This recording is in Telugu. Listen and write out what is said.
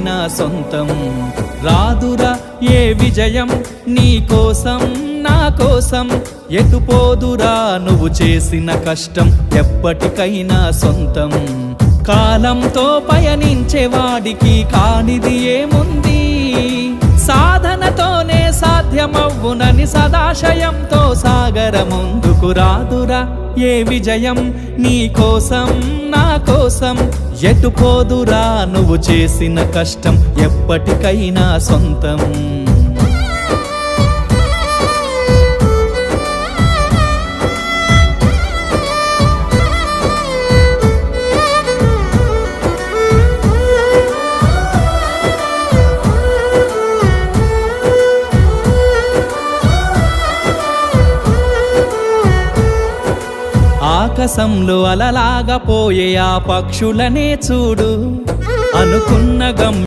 ఎప్పటికైనా సొంతం. రాదురా ఏ విజయం నీ కోసం నా కోసం, ఎటుపోదురా నువ్వు చేసిన కష్టం ఎప్పటికైనా సొంతం. కాలంతో పయనించే వాడికి కానిది ఏముంది, సాధనతోనే సాధ్యమవ్వునని సదాశయంతో సాగర ముందుకు. రాదురా ఏ విజయం నీ కోసం నా కోసం, ఎటుపోదురా నువ్వు చేసిన కష్టం ఎప్పటికైనా సొంతం. ఆకాశంలో అలలాగా పోయే ఆ పక్షులనే చూడు, అనుకున్న గమ్యం